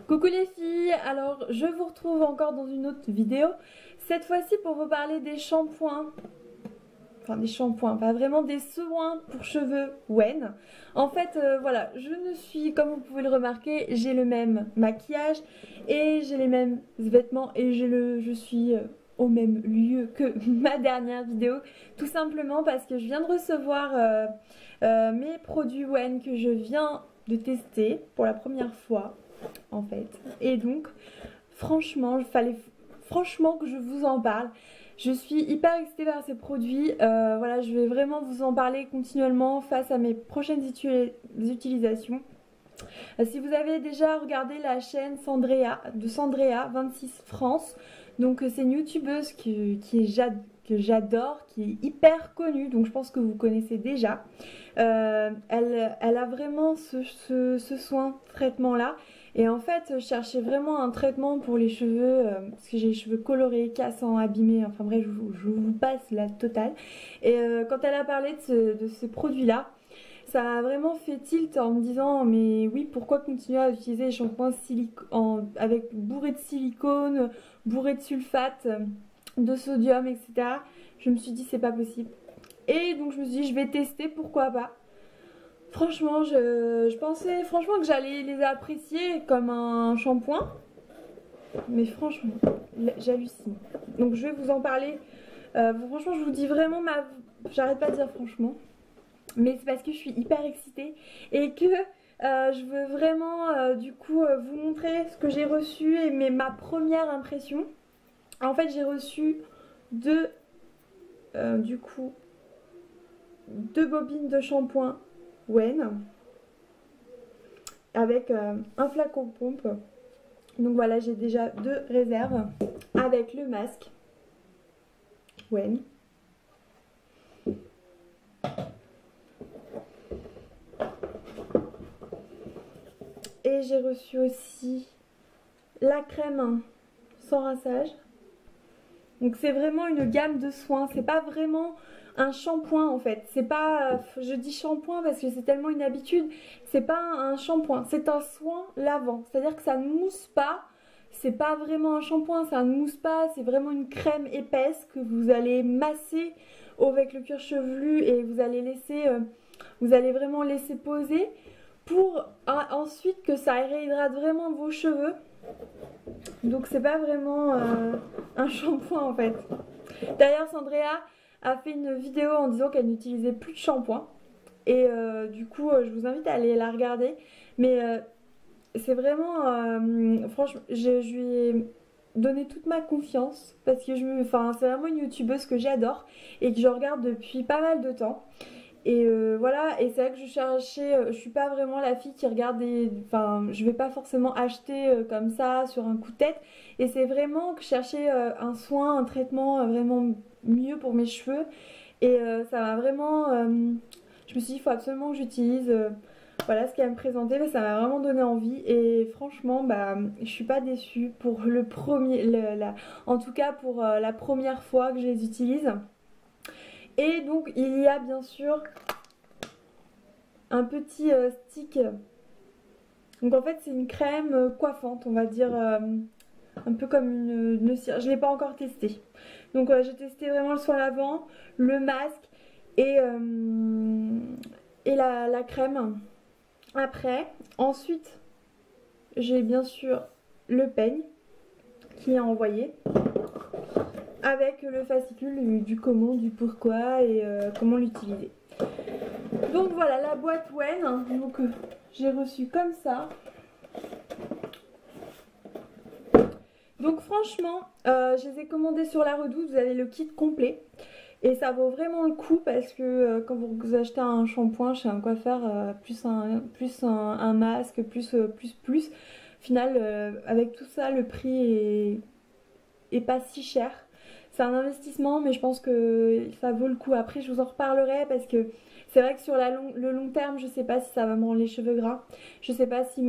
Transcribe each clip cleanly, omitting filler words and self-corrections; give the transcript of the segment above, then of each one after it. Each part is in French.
Coucou les filles, alors je vous retrouve encore dans une autre vidéo, cette fois-ci pour vous parler des shampoings, enfin des shampoings, pas vraiment des soins pour cheveux Wen. En fait voilà, je ne suis, comme vous pouvez le remarquer, j'ai le même maquillage et j'ai les mêmes vêtements et je suis au même lieu que ma dernière vidéo, tout simplement parce que je viens de recevoir mes produits Wen que je viens de tester pour la première fois en fait, et donc franchement il fallait franchement que je vous en parle. Je suis hyper excitée par ces produits, voilà, je vais vraiment vous en parler continuellement face à mes prochaines utilisations. Si vous avez déjà regardé la chaîne de Sandrea 26 France, donc c'est une youtubeuse que j'adore, qui est hyper connue, donc je pense que vous connaissez déjà. Elle a vraiment ce soin, traitement là. Et en fait, je cherchais vraiment un traitement pour les cheveux, parce que j'ai les cheveux colorés, cassants, abîmés, enfin bref, je vous passe la totale. Et quand elle a parlé de ce produit-là, ça a vraiment fait tilt en me disant mais oui, pourquoi continuer à utiliser les shampoings avec bourrés de silicone, bourrés de sulfate, de sodium, etc. Je me suis dit c'est pas possible. Et donc je me suis dit je vais tester, pourquoi pas. Franchement, je pensais franchement que j'allais les apprécier comme un shampoing. Mais franchement, j'hallucine. Donc je vais vous en parler. Franchement, je vous dis vraiment j'arrête pas de dire franchement. Mais c'est parce que je suis hyper excitée et que je veux vraiment du coup vous montrer ce que j'ai reçu et ma première impression. En fait, j'ai reçu deux bobines de shampoing Wen avec un flacon pompe. Donc voilà, j'ai déjà deux réserves avec le masque Wen. Et j'ai reçu aussi la crème sans rinçage. Donc c'est vraiment une gamme de soins, c'est pas vraiment un shampoing en fait. C'est pas, je dis shampoing parce que c'est tellement une habitude, c'est pas un shampoing, c'est un soin lavant. C'est-à-dire que ça ne mousse pas, c'est pas vraiment un shampoing, ça ne mousse pas, c'est vraiment une crème épaisse que vous allez masser avec le cuir chevelu et vous allez vraiment laisser poser pour ensuite que ça réhydrate vraiment vos cheveux. Donc c'est pas vraiment un shampoing en fait. D'ailleurs Sandrea a fait une vidéo en disant qu'elle n'utilisait plus de shampoing. Et du coup je vous invite à aller la regarder. Mais c'est vraiment franchement je lui ai donné toute ma confiance. Parce que c'est vraiment une youtubeuse que j'adore et que je regarde depuis pas mal de temps. Et voilà, et c'est vrai que je cherchais, je suis pas vraiment la fille qui regarde enfin je vais pas forcément acheter comme ça sur un coup de tête. Et c'est vraiment que je cherchais un soin, un traitement vraiment mieux pour mes cheveux. Et ça m'a vraiment, je me suis dit il faut absolument que j'utilise voilà ce qu'elle me présentait, mais ça m'a vraiment donné envie. Et franchement bah je suis pas déçue pour le premier, en tout cas pour la première fois que je les utilise. Et donc il y a bien sûr un petit stick. Donc en fait c'est une crème coiffante, on va dire un peu comme une cire. Je ne l'ai pas encore testé. Donc j'ai testé vraiment le soin lavant, le masque et la crème. Après, ensuite j'ai bien sûr le peigne qui est envoyé avec le fascicule du comment, du pourquoi et comment l'utiliser. Donc voilà la boîte Wen, donc j'ai reçu comme ça. Donc franchement je les ai commandés sur la Redoute, vous avez le kit complet et ça vaut vraiment le coup parce que quand vous achetez un shampoing chez un coiffeur plus un masque plus au final avec tout ça le prix est pas si cher. C'est un investissement mais je pense que ça vaut le coup. Après je vous en reparlerai parce que c'est vrai que sur le long terme je sais pas si ça va me rendre les cheveux gras. Je sais pas si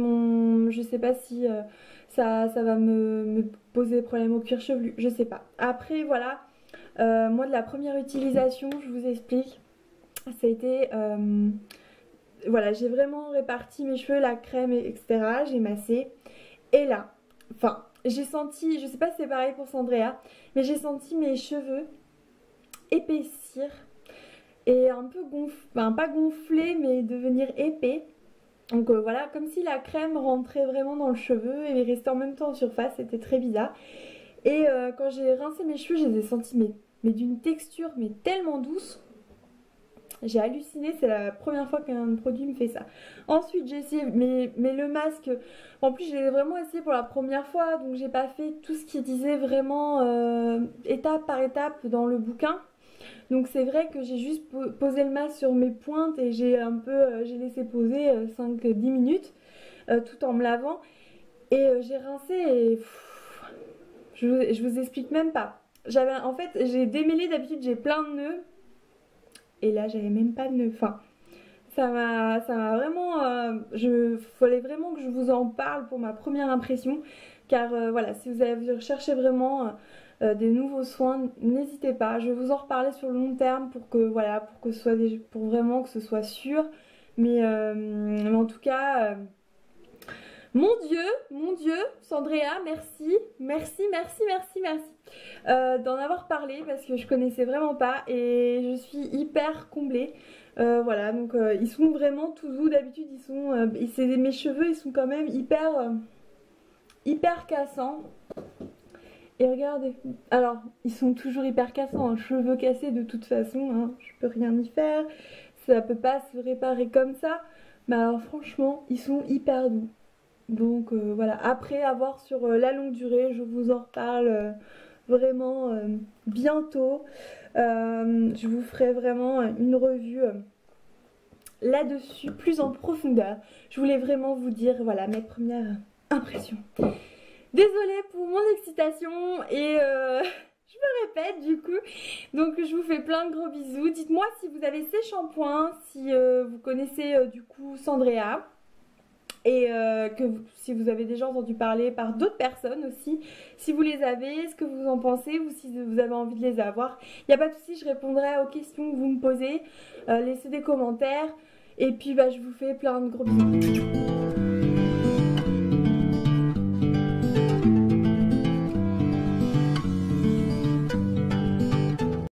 ça va me poser des problèmes au cuir chevelu. Je sais pas. Après voilà, moi de la première utilisation je vous explique. Ça a été voilà, j'ai vraiment réparti mes cheveux, la crème etc. J'ai massé. Et là, enfin, j'ai senti, je sais pas si c'est pareil pour Sandrea, mais j'ai senti mes cheveux épaissir et un peu gonfler, enfin pas gonfler mais devenir épais. Donc voilà, comme si la crème rentrait vraiment dans le cheveu et restait en même temps en surface, c'était très bizarre. Et quand j'ai rincé mes cheveux, je les ai sentis mais d'une texture mais tellement douce. J'ai halluciné, c'est la première fois qu'un produit me fait ça. Ensuite j'ai essayé, mais le masque, en plus je l'ai vraiment essayé pour la première fois, donc j'ai pas fait tout ce qui disait vraiment étape par étape dans le bouquin. Donc c'est vrai que j'ai juste posé le masque sur mes pointes et j'ai j'ai laissé poser 5-10 minutes tout en me lavant. Et j'ai rincé et je vous explique même pas. En fait j'ai démêlé, d'habitude j'ai plein de nœuds. Et là j'avais même pas de nœuds. Enfin, ça m'a vraiment... fallait vraiment que je vous en parle pour ma première impression. Car voilà, si vous recherchez vraiment des nouveaux soins, n'hésitez pas. Je vais vous en reparler sur le long terme pour que voilà, pour vraiment que ce soit sûr. Mais en tout cas, mon Dieu, Sandrea, merci, merci, merci, merci, merci d'en avoir parlé parce que je connaissais vraiment pas et je suis hyper comblée. Voilà, donc ils sont vraiment tout doux. D'habitude, mes cheveux, ils sont quand même hyper cassants. Et regardez, alors ils sont toujours hyper cassants, hein. Cheveux cassés de toute façon, hein, je peux rien y faire, ça peut pas se réparer comme ça. Mais alors franchement, ils sont hyper doux. Donc voilà, après avoir sur la longue durée, je vous en reparle vraiment bientôt. Je vous ferai vraiment une revue là-dessus, plus en profondeur. Je voulais vraiment vous dire, voilà, mes premières impressions. Désolée pour mon excitation et je me répète du coup. Donc je vous fais plein de gros bisous. Dites-moi si vous avez ces shampoings, si vous connaissez du coup Sandrea. Et si vous avez déjà entendu parler par d'autres personnes aussi, si vous les avez, ce que vous en pensez ou si vous avez envie de les avoir. Il n'y a pas de souci, je répondrai aux questions que vous me posez. Laissez des commentaires et puis bah, je vous fais plein de gros bisous.